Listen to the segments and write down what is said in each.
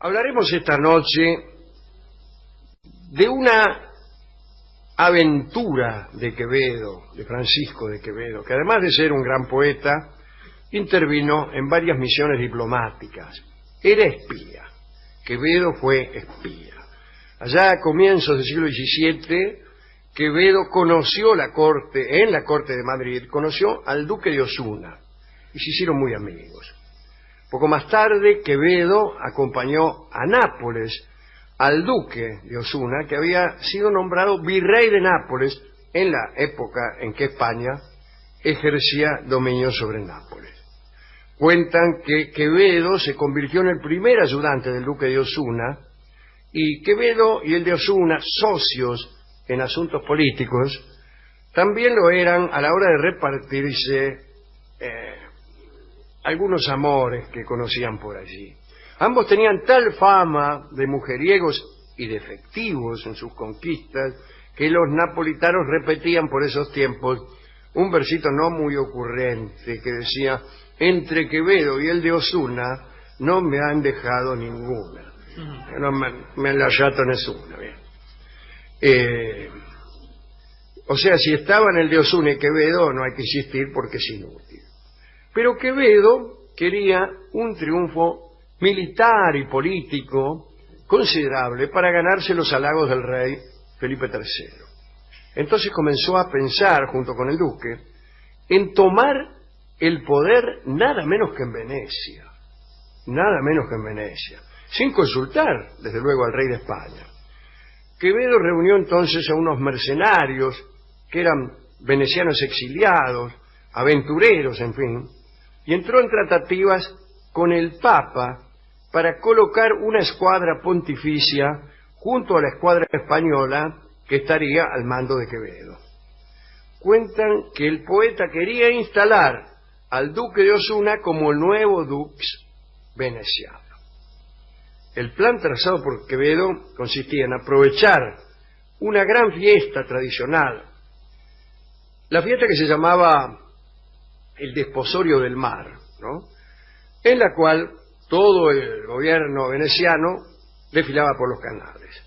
Hablaremos esta noche de una aventura de Quevedo, de Francisco de Quevedo, que además de ser un gran poeta, intervino en varias misiones diplomáticas. Era espía. Quevedo fue espía. Allá a comienzos del siglo XVII, Quevedo conoció en la corte de Madrid, conoció al duque de Osuna y se hicieron muy amigos. Poco más tarde, Quevedo acompañó a Nápoles al duque de Osuna, que había sido nombrado virrey de Nápoles en la época en que España ejercía dominio sobre Nápoles. Cuentan que Quevedo se convirtió en el primer ayudante del duque de Osuna, y Quevedo y el de Osuna, socios en asuntos políticos, también lo eran a la hora de repartirse algunos amores que conocían por allí. Ambos tenían tal fama de mujeriegos y de efectivos en sus conquistas que los napolitanos repetían por esos tiempos un versito no muy ocurrente que decía: entre Quevedo y el de Osuna no me han dejado ninguna. No me han lasciato nessuna. O sea, si estaban el de Osuna y Quevedo, no hay que insistir porque es inútil. Pero Quevedo quería un triunfo militar y político considerable para ganarse los halagos del rey Felipe III. Entonces comenzó a pensar, junto con el duque, en tomar el poder nada menos que en Venecia. Nada menos que en Venecia. Sin consultar, desde luego, al rey de España. Quevedo reunió entonces a unos mercenarios que eran venecianos exiliados, aventureros, en fin, y entró en tratativas con el Papa para colocar una escuadra pontificia junto a la escuadra española que estaría al mando de Quevedo. Cuentan que el poeta quería instalar al duque de Osuna como el nuevo dux veneciano. El plan trazado por Quevedo consistía en aprovechar una gran fiesta tradicional, la fiesta que se llamaba el Desposorio del Mar, ¿no?, en la cual todo el gobierno veneciano desfilaba por los canales.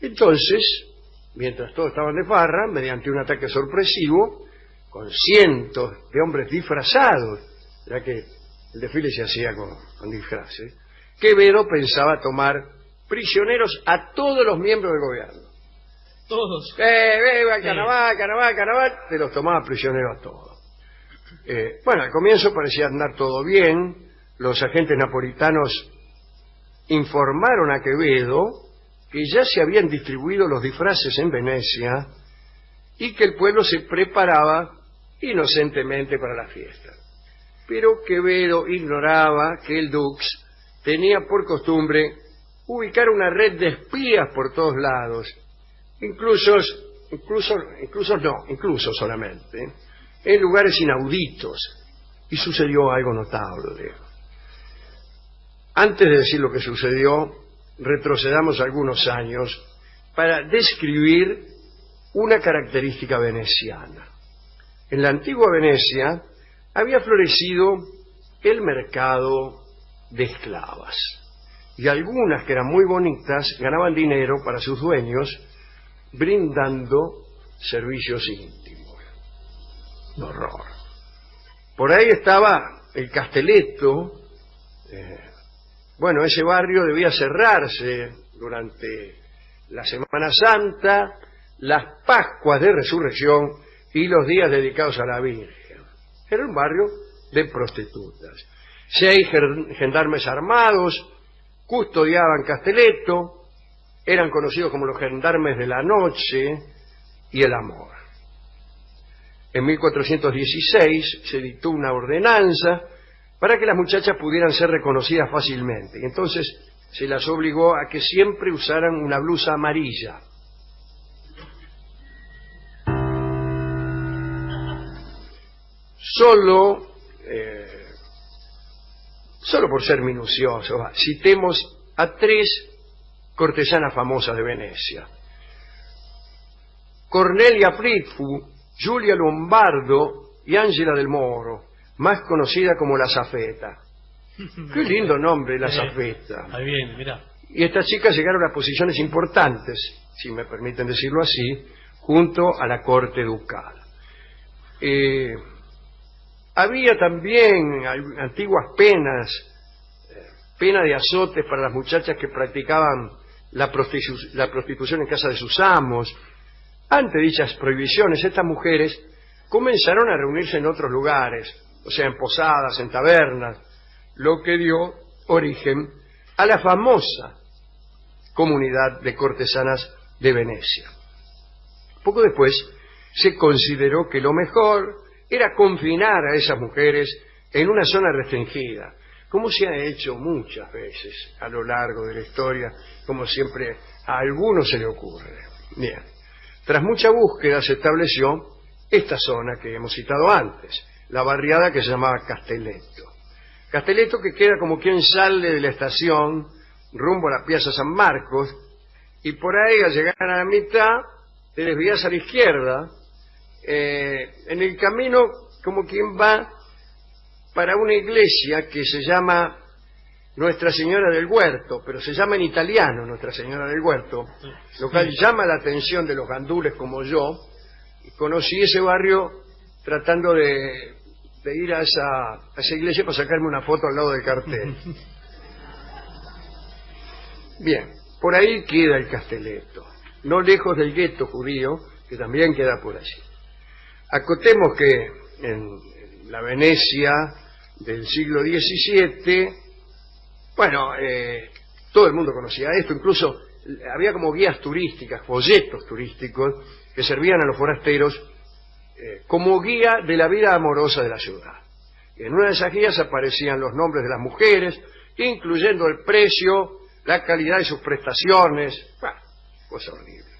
Entonces, mientras todos estaban de farra, mediante un ataque sorpresivo, con cientos de hombres disfrazados, ya que el desfile se hacía con disfraces, Quevedo pensaba tomar prisioneros a todos los miembros del gobierno. Todos. Carnaval, te los tomaba prisioneros a todos. Bueno, al comienzo parecía andar todo bien. Los agentes napolitanos informaron a Quevedo que ya se habían distribuido los disfraces en Venecia y que el pueblo se preparaba inocentemente para la fiesta. Pero Quevedo ignoraba que el dux tenía por costumbre ubicar una red de espías por todos lados, incluso solamente en lugares inauditos, y sucedió algo notable. Antes de decir lo que sucedió, retrocedamos algunos años para describir una característica veneciana. En la antigua Venecia había florecido el mercado de esclavas, y algunas que eran muy bonitas ganaban dinero para sus dueños brindando servicios íntimos. Un horror. Por ahí estaba el Castelletto. Bueno, ese barrio debía cerrarse durante la Semana Santa, las Pascuas de Resurrección y los días dedicados a la Virgen. Era un barrio de prostitutas. 6 gendarmes armados custodiaban Castelletto, eran conocidos como los gendarmes de la noche y el amor. En 1416 se dictó una ordenanza para que las muchachas pudieran ser reconocidas fácilmente, y entonces se las obligó a que siempre usaran una blusa amarilla. Solo por ser minuciosos, citemos a 3 cortesanas famosas de Venecia: Cornelia Fritfu, Giulia Lombardo y Ángela del Moro, más conocida como la Zafeta. Qué lindo nombre, la Zafeta. Ahí viene, mirá. Y estas chicas llegaron a posiciones importantes, si me permiten decirlo así, junto a la corte ducal. Había también antiguas penas, pena de azotes para las muchachas que practicaban la prostitución en casa de sus amos. Ante dichas prohibiciones, estas mujeres comenzaron a reunirse en otros lugares, o sea, en posadas, en tabernas, lo que dio origen a la famosa comunidad de cortesanas de Venecia. Poco después se consideró que lo mejor era confinar a esas mujeres en una zona restringida, como se ha hecho muchas veces a lo largo de la historia, como siempre a algunos se le ocurre. Bien, tras mucha búsqueda se estableció esta zona que hemos citado antes, la barriada que se llamaba Castelletto. Castelletto, que queda como quien sale de la estación rumbo a la Piazza San Marcos, y por ahí al llegar a la mitad te desvías a la izquierda, en el camino como quien va para una iglesia que se llama Nuestra Señora del Huerto, pero se llama en italiano Nuestra Señora del Huerto, lo cual llama la atención de los gandules como yo. Y conocí ese barrio tratando de ir a esa iglesia para sacarme una foto al lado del cartel. Bien, por ahí queda el Castelletto, no lejos del gueto judío, que también queda por allí. Acotemos que en la Venecia del siglo XVII, bueno, todo el mundo conocía esto, incluso había como guías turísticas, folletos turísticos, que servían a los forasteros como guía de la vida amorosa de la ciudad. Y en una de esas guías aparecían los nombres de las mujeres, incluyendo el precio, la calidad de sus prestaciones, cosa horrible.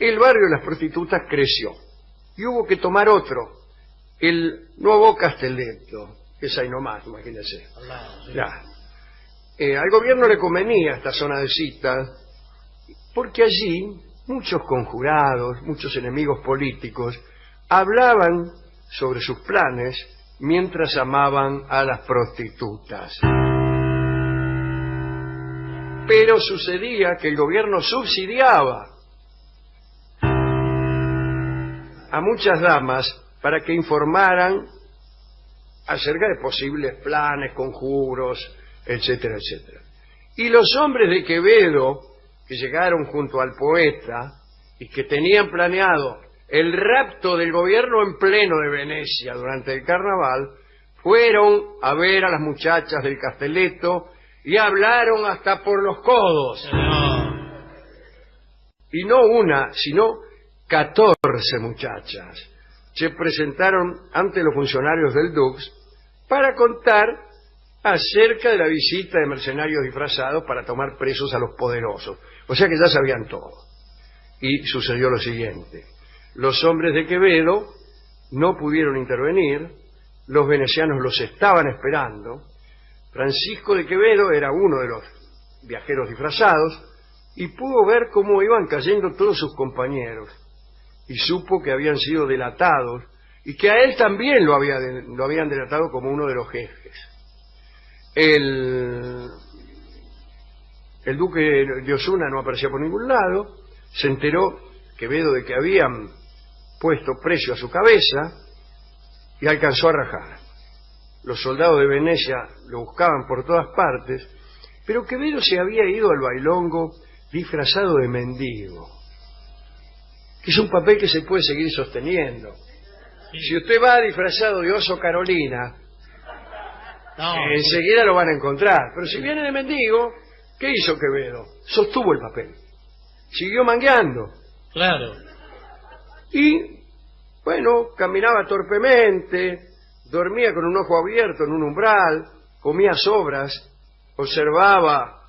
El barrio de las prostitutas creció y hubo que tomar otro, el nuevo Castelletto, que es ahí nomás, imagínense. Al gobierno le convenía esta zona de citas, porque allí muchos conjurados, muchos enemigos políticos, hablaban sobre sus planes mientras amaban a las prostitutas. Pero sucedía que el gobierno subsidiaba a muchas damas para que informaran acerca de posibles planes, conjuros, etcétera, etcétera. Y los hombres de Quevedo, que llegaron junto al poeta y que tenían planeado el rapto del gobierno en pleno de Venecia durante el carnaval, fueron a ver a las muchachas del Castelletto y hablaron hasta por los codos. Y no una, sino 14 muchachas se presentaron ante los funcionarios del Dux para contar acerca de la visita de mercenarios disfrazados para tomar presos a los poderosos. O sea que ya sabían todo. Y sucedió lo siguiente. Los hombres de Quevedo no pudieron intervenir, los venecianos los estaban esperando. Francisco de Quevedo era uno de los viajeros disfrazados y pudo ver cómo iban cayendo todos sus compañeros y supo que habían sido delatados y que a él también lo habían delatado como uno de los jefes. El duque de Osuna no aparecía por ningún lado, se enteró Quevedo de que habían puesto precio a su cabeza y alcanzó a rajar. Los soldados de Venecia lo buscaban por todas partes, pero Quevedo se había ido al bailongo disfrazado de mendigo, que es un papel que se puede seguir sosteniendo. Si usted va disfrazado de Oso Carolina, enseguida lo van a encontrar. Pero si viene de mendigo, ¿qué hizo Quevedo? Sostuvo el papel. Siguió mangueando. Claro. Y, bueno, caminaba torpemente, dormía con un ojo abierto en un umbral, comía sobras, observaba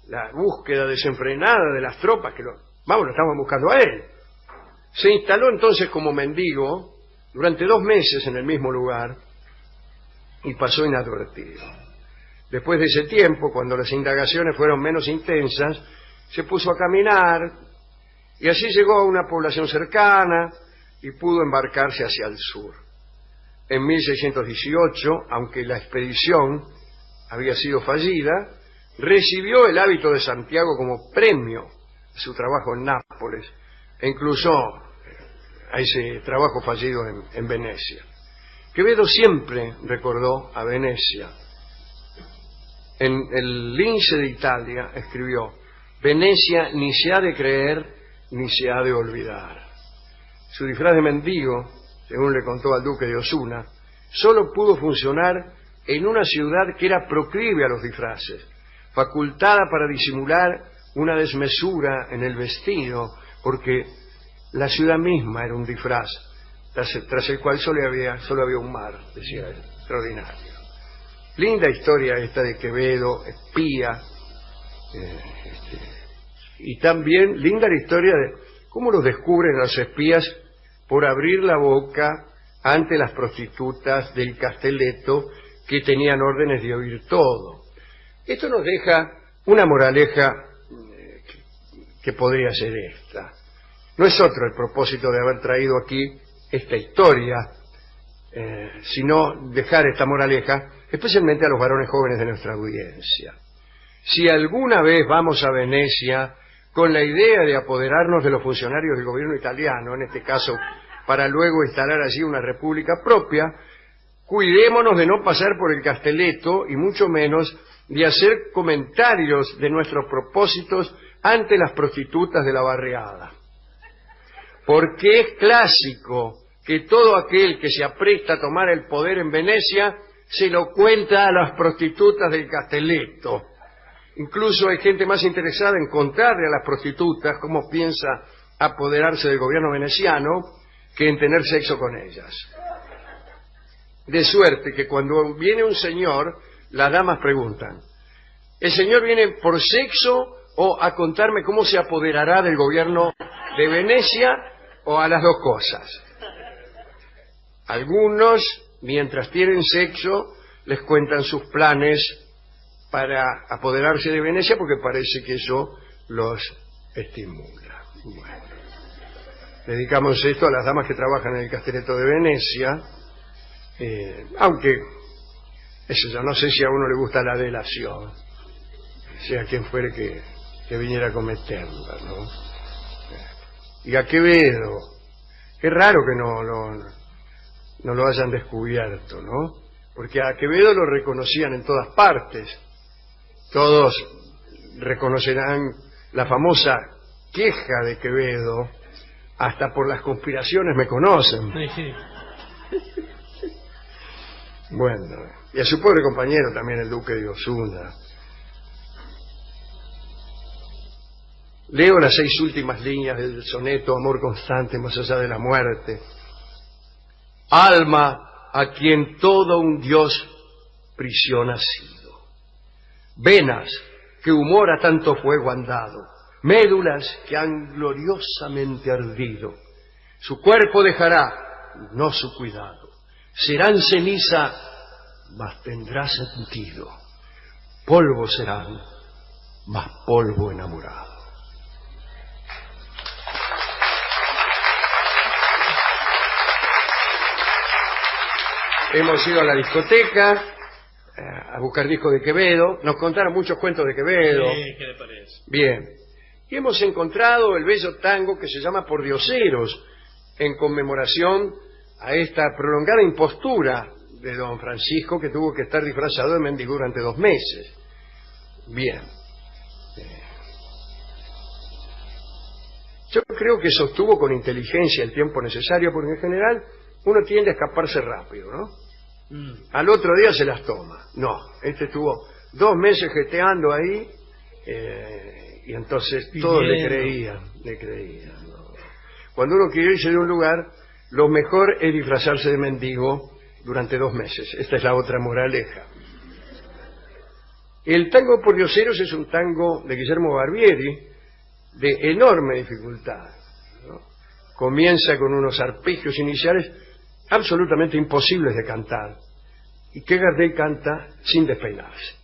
la búsqueda desenfrenada de las tropas que lo estaban buscando a él. Se instaló entonces como mendigo durante 2 meses en el mismo lugar y pasó inadvertido. Después de ese tiempo, cuando las indagaciones fueron menos intensas, se puso a caminar y así llegó a una población cercana y pudo embarcarse hacia el sur. En 1618, aunque la expedición había sido fallida, recibió el hábito de Santiago como premio a su trabajo en Nápoles e incluso a ese trabajo fallido en Venecia. Quevedo siempre recordó a Venecia. En el Lince de Italia escribió: Venecia ni se ha de creer ni se ha de olvidar. Su disfraz de mendigo, según le contó al duque de Osuna, solo pudo funcionar en una ciudad que era proclive a los disfraces, facultada para disimular una desmesura en el vestido, porque la ciudad misma era un disfraz, tras el cual solo había un mar, decía él. Extraordinario. Linda historia esta de Quevedo, espía, y también linda la historia de cómo los descubren los espías por abrir la boca ante las prostitutas del Castelletto que tenían órdenes de oír todo. Esto nos deja una moraleja que podría ser esta. No es otro el propósito de haber traído aquí esta historia, sino dejar esta moraleja especialmente a los varones jóvenes de nuestra audiencia. Si alguna vez vamos a Venecia con la idea de apoderarnos de los funcionarios del gobierno italiano, en este caso para luego instalar allí una república propia, cuidémonos de no pasar por el Castelletto y mucho menos de hacer comentarios de nuestros propósitos ante las prostitutas de la barriada. Porque es clásico que todo aquel que se apresta a tomar el poder en Venecia se lo cuenta a las prostitutas del Castelletto. Incluso hay gente más interesada en contarle a las prostitutas cómo piensa apoderarse del gobierno veneciano que en tener sexo con ellas. De suerte que cuando viene un señor, las damas preguntan: ¿el señor viene por sexo o a contarme cómo se apoderará del gobierno de Venecia, o a las dos cosas? Algunos, mientras tienen sexo, les cuentan sus planes para apoderarse de Venecia porque parece que eso los estimula. Bueno, dedicamos esto a las damas que trabajan en el Castelletto de Venecia, aunque eso ya no sé si a uno le gusta la delación, sea quien fuere que viniera a cometerla, ¿no? Y a Quevedo, qué raro que no lo hayan descubierto, ¿no? Porque a Quevedo lo reconocían en todas partes. Todos reconocerán la famosa queja de Quevedo: hasta por las conspiraciones me conocen. Bueno, y a su pobre compañero también, el duque de Osuna. Leo las 6 últimas líneas del soneto Amor constante más allá de la muerte. Alma a quien todo un dios prisión ha sido, venas que humor a tanto fuego han dado, médulas que han gloriosamente ardido, su cuerpo dejará, no su cuidado, serán ceniza, mas tendrá sentido, polvo serán, mas polvo enamorado. Hemos ido a la discoteca a buscar discos de Quevedo. Nos contaron muchos cuentos de Quevedo. Sí, ¿qué le parece? Bien. Y hemos encontrado el bello tango que se llama Por Dioseros, en conmemoración a esta prolongada impostura de don Francisco, que tuvo que estar disfrazado de mendigo durante 2 meses. Bien. Yo creo que sostuvo con inteligencia el tiempo necesario, porque en general uno tiende a escaparse rápido, ¿no? Al otro día se las toma. No, este estuvo 2 meses jeteando ahí, y entonces todos le creían, ¿no? Cuando uno quiere irse de un lugar, lo mejor es disfrazarse de mendigo durante 2 meses. Esta es la otra moraleja. El tango Por Dioseros es un tango de Guillermo Barbieri de enorme dificultad, ¿no? Comienza con unos arpegios iniciales absolutamente imposibles de cantar, y que Gardel canta sin despeinarse.